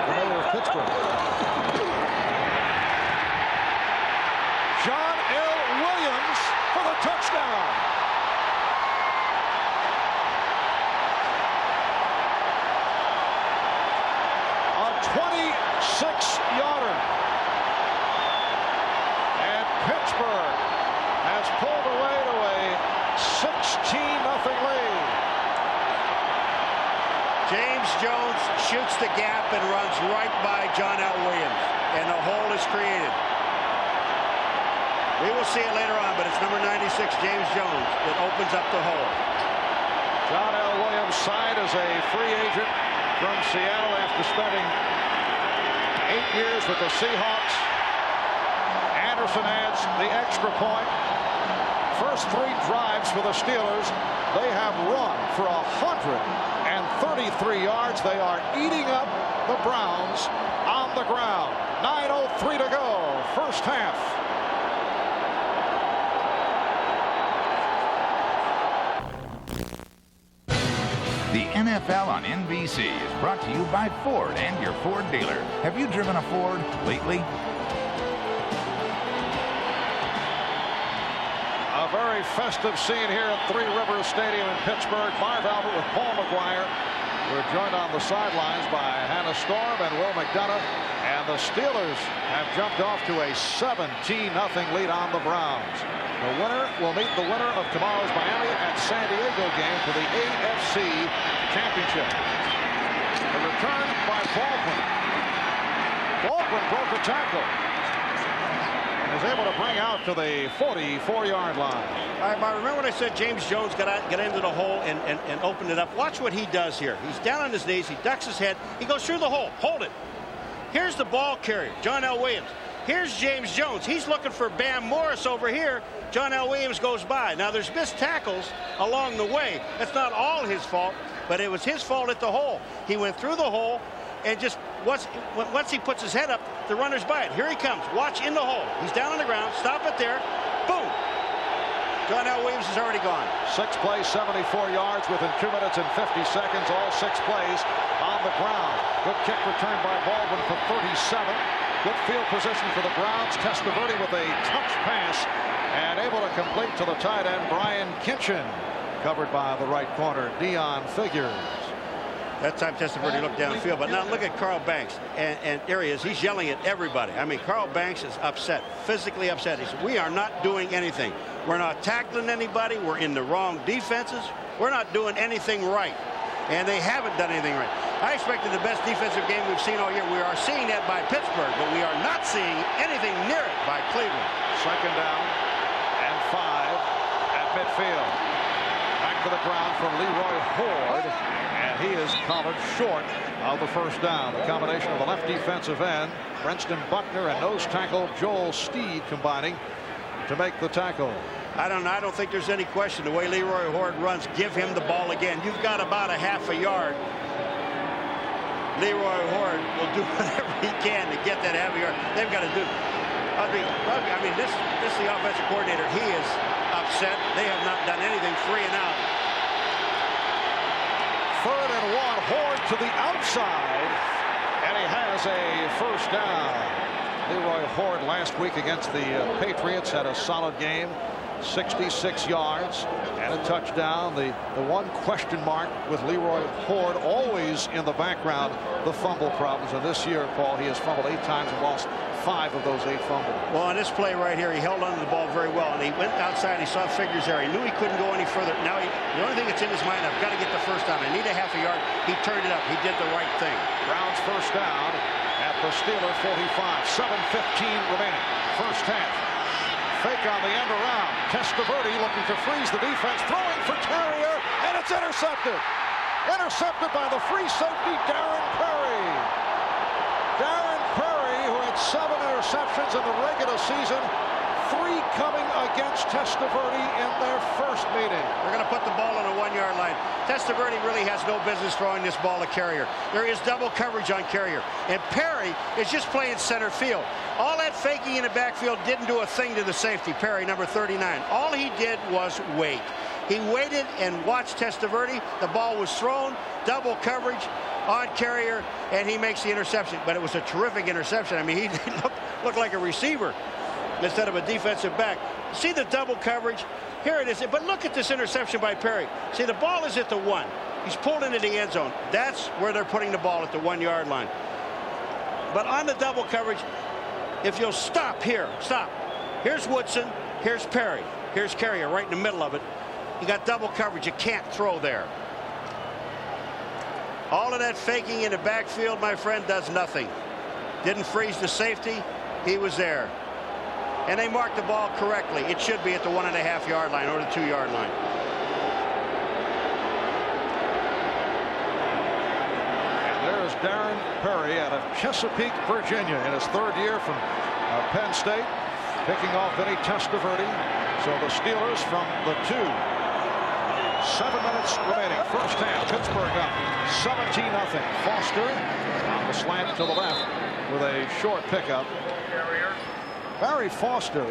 the mayor of Pittsburgh." John L. Williams for the touchdown. A 26-yarder. And Pittsburgh has pulled away to a 16-0 lead. James Jones shoots the gap and runs right by John L. Williams, and a hole is created. We will see it later on, but it's number 96, James Jones, that opens up the hole. John L. Williams signed as a free agent from Seattle after spending 8 years with the Seahawks. Anderson adds the extra point. First 3 drives for the Steelers, they have run for 133 yards. They are eating up the Browns on the ground. 9:03 to go, first half. The NFL on NBC is brought to you by Ford and your Ford dealer. Have you driven a Ford lately? A very festive scene here at Three Rivers Stadium in Pittsburgh. Marv Albert with Paul McGuire. We're joined on the sidelines by Hannah Storm and Will McDonough. And the Steelers have jumped off to a 17-0 lead on the Browns. The winner will meet the winner of tomorrow's Miami and San Diego game for the AFC Championship. The return by Baldwin. Baldwin broke the tackle. Is able to bring out to the 44-yard line. All right, Mark, remember when I said James Jones got into the hole and opened it up? Watch what he does here. He's down on his knees. He ducks his head. He goes through the hole. Hold it. Here's the ball carrier, John L. Williams. Here's James Jones. He's looking for Bam Morris over here. John L. Williams goes by. Now, there's missed tackles along the way. That's not all his fault, but it was his fault at the hole. He went through the hole, and just once he puts his head up, the runner's by it. Here he comes. Watch in the hole. He's down on the ground. Stop it there. Boom. John L. Williams is already gone. 6 plays, 74 yards within 2 minutes and 50 seconds. All 6 plays on the ground. Good kick return by Baldwin for 37. Good field position for the Browns. Testaverde with a touch pass and able to complete to the tight end, Brian Kinchin. Covered by the right corner, Dion Figures. That time Testaverde looked downfield, but now look at Carl Banks, and there he is. He's yelling at everybody. I mean, Carl Banks is upset, physically upset. He said, "We are not doing anything. We're not tackling anybody. We're in the wrong defenses. We're not doing anything right." And they haven't done anything right. I expected the best defensive game we've seen all year. We are seeing that by Pittsburgh, but we are not seeing anything near it by Cleveland. 2nd down and 5 at midfield. Back to the ground from Leroy Hoard. And he is collared short of the first down. The combination of the left defensive end, Brenston Buckner, and nose tackle Joel Steed combining to make the tackle. I don't think there's any question. The way Leroy Hoard runs, give him the ball again. You've got about a half a yard. Leroy Hoard will do whatever he can to get that half a yard. They've got to do. I mean, this is the offensive coordinator. He is upset. They have not done anything. 3 and out. 3rd and 1. Hoard to the outside. And he has a first down. Leroy Hoard last week against the Patriots had a solid game. 66 yards and a touchdown. The one question mark with Leroy Hoard always in the background, the fumble problems. And this year, Paul, he has fumbled 8 times and lost 5 of those 8 fumbles. Well, on this play right here, he held onto the ball very well, and he went outside. He saw figures there. He knew he couldn't go any further. Now, the only thing that's in his mind, I've got to get the first down. I need a half a yard. He turned it up. He did the right thing. Browns first down at the Steeler 45. 7:15 remaining. First half. Fake on the end around. Testaverde looking to freeze the defense. Throwing for Carrier, and it's intercepted. Intercepted by the free safety, Darren Perry. Darren Perry, who had 7 interceptions in the regular season, 3 coming against Testaverde in their first meeting. They're going to put the ball on the 1-yard line. Testaverde really has no business throwing this ball to Carrier. There is double coverage on Carrier, and Perry is just playing center field. All that faking in the backfield didn't do a thing to the safety, Perry, number 39. All he did was wait. He waited and watched Testaverde. The ball was thrown, double coverage on Carrier, and he makes the interception. But it was a terrific interception. I mean, he looked like a receiver instead of a defensive back. See the double coverage? Here it is. But look at this interception by Perry. See, the ball is at the 1. He's pulled into the end zone. That's where they're putting the ball, at the 1-yard line. But on the double coverage, if you'll stop here, stop. Here's Woodson. Here's Perry. Here's Carrier right in the middle of it. You got double coverage. You can't throw there. All of that faking in the backfield, my friend, does nothing. Didn't freeze the safety. He was there. And they marked the ball correctly. It should be at the 1.5-yard line or the 2-yard line. And there's Darren Perry out of Chesapeake, Virginia, in his 3rd year from Penn State, picking off Vinny Testaverde. So the Steelers from the 2. 7 minutes remaining. First half. Pittsburgh up 17-0. Foster on the slant to the left with a short pickup. Barry Foster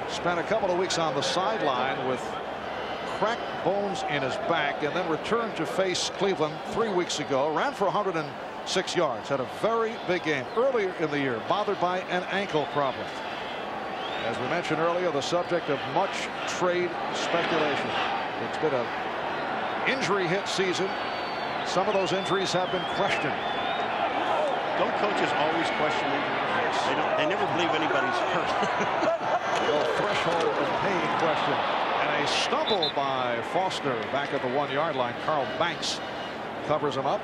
spent a couple of weeks on the sideline with cracked bones in his back, and then returned to face Cleveland 3 weeks ago. Ran for 106 yards. Had a very big game earlier in the year, bothered by an ankle problem. As we mentioned earlier, the subject of much trade speculation. It's been an injury-hit season. Some of those injuries have been questioned. Don't coaches always question injuries? They never believe anybody's hurt. The threshold of pain question. And a stumble by Foster back at the 1-yard line. Carl Banks covers him up.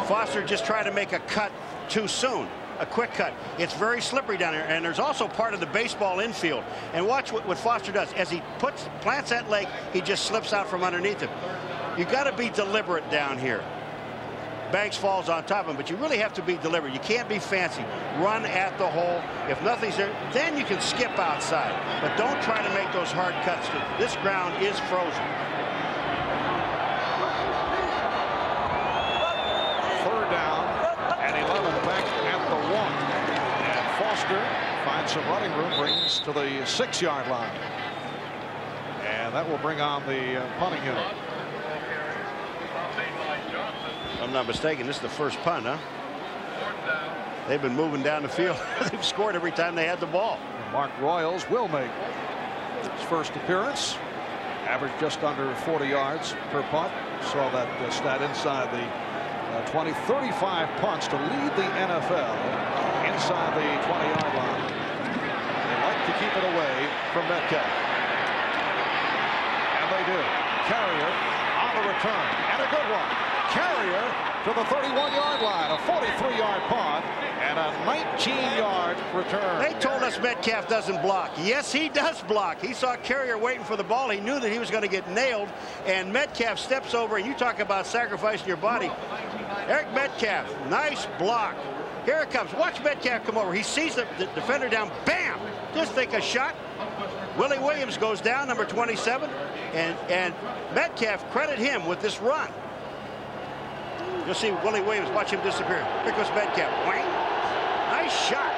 Foster just tried to make a cut too soon. A quick cut. It's very slippery down here, and there's also part of the baseball infield. And watch what Foster does. As he plants that leg, he just slips out from underneath him. You got to be deliberate down here. Banks falls on top of him, but you really have to be deliberate. You can't be fancy. Run at the hole. If nothing's there, then you can skip outside. But don't try to make those hard cuts. This ground is frozen. 3rd down and 11 back at the 1. And Foster finds some running room, brings to the 6-yard line. And that will bring on the punting unit. If I'm not mistaken, this is the first punt, huh? They've been moving down the field. They've scored every time they had the ball. And Mark Royals will make his first appearance. Averaged just under 40 yards per punt. Saw that stat inside the 20. 35 punts to lead the NFL inside the 20-yard line. They like to keep it away from Metcalf. And they do. Carrier on the return. And a good one. Carrier to the 31-yard line, a 43-yard punt, and a 19-yard return. They told us Metcalf doesn't block. Yes, he does block. He saw Carrier waiting for the ball. He knew that he was going to get nailed, and Metcalf steps over, and you talk about sacrificing your body. Eric Metcalf, nice block. Here it comes. Watch Metcalf come over. He sees the defender down. Bam! Just think a shot. Willie Williams goes down, number 27, and Metcalf, credit him with this run. You'll see Willie Williams, watch him disappear. Here goes Metcalf. Whang. Nice shot.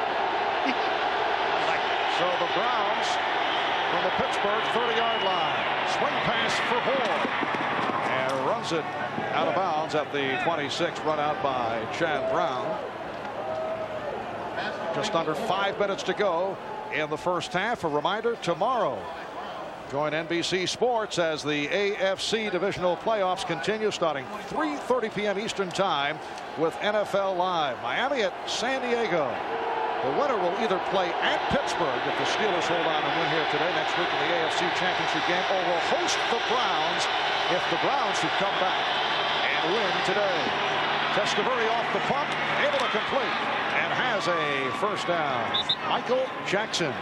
So the Browns from the Pittsburgh 30-yard line. Swing pass for Hoard. And runs it out of bounds at the 26, run out by Chad Brown. Just under 5 minutes to go in the first half. A reminder, tomorrow, join NBC Sports as the AFC divisional playoffs continue starting 3:30 p.m. Eastern time with NFL Live. Miami at San Diego. The winner will either play at Pittsburgh if the Steelers hold on and win here today next week in the AFC Championship game, or will host the Browns if the Browns should come back and win today. Testaverde off the punt, able to complete, and has a first down. Michael Jackson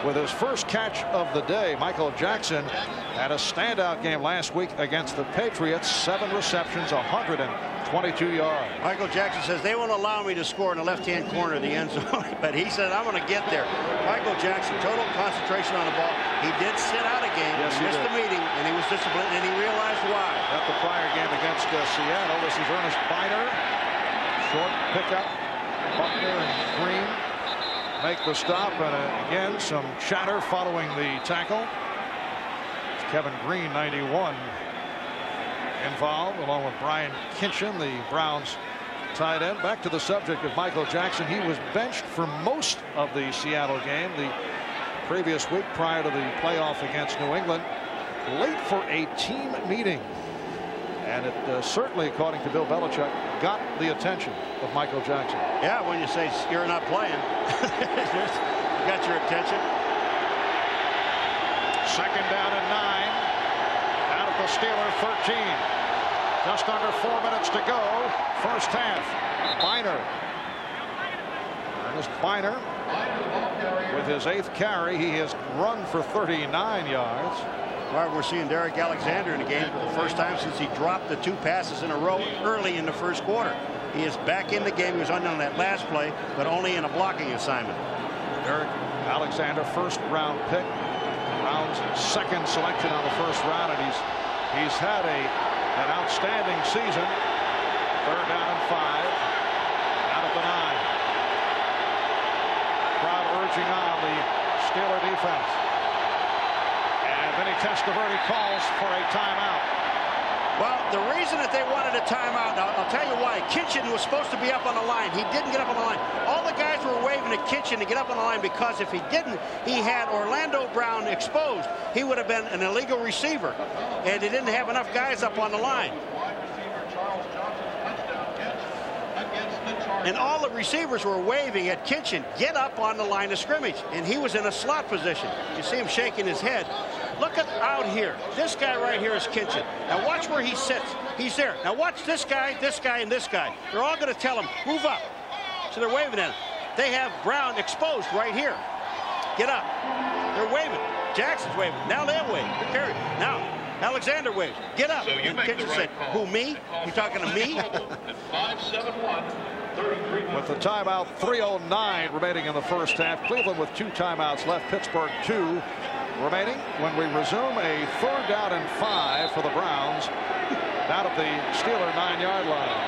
with his first catch of the day. Michael Jackson had a standout game last week against the Patriots. 7 receptions, 122 yards. Michael Jackson says they won't allow me to score in the left-hand corner of the end zone, but he said I'm going to get there. Michael Jackson, total concentration on the ball. He did sit out a game, yes, he missed the meeting, and he was disciplined, and he realized why. At the prior game against Seattle, this is Ernest Biner. Short pickup. Buckner and Green make the stop, and again some chatter following the tackle. It's Kevin Green, 91, involved, along with Brian Kinchen, the Browns tight end. Back to the subject of Michael Jackson. He was benched for most of the Seattle game the previous week prior to the playoff against New England, late for a team meeting. And it certainly, according to Bill Belichick, got the attention of Michael Jackson. Yeah, when you say you're not playing, got your attention. Second down and 9. Out of the Steeler 13. Just under 4 minutes to go. First half. Biner. Ernest Biner with his 8th carry. He has run for 39 yards. Well, we're seeing Derek Alexander in the game for the first time since he dropped the 2 passes in a row early in the first quarter. He is back in the game. He was on that last play, but only in a blocking assignment. Derek Alexander, first-round pick. Browns' second selection on the first round, and he's had an outstanding season. Third down and 5. Out of the 9. Crowd urging on the Steeler defense. Vinny Testaverde calls for a timeout. Well, the reason that they wanted a timeout, I'll tell you why. Kitchen was supposed to be up on the line. He didn't get up on the line. All the guys were waving at Kitchen to get up on the line, because if he didn't, he had Orlando Brown exposed. He would have been an illegal receiver, and he didn't have enough guys up on the line. And all the receivers were waving at Kitchen, get up on the line of scrimmage, and he was in a slot position. You see him shaking his head. Look at out here. This guy right here is Kitchen. Now watch where he sits. He's there. Now watch this guy, and this guy. They're all going to tell him, move up. So they're waving at him. They have Brown exposed right here. Get up. They're waving. Jackson's waving. Now they'll wave. Now Alexander waves. Get up. So and Kitchen said, who, me? You talking to me? With the timeout, 3:09 remaining in the first half. Cleveland with 2 timeouts left. Pittsburgh 2 remaining. When we resume, a 3rd down and 5 for the Browns down at the Steeler 9-yard line.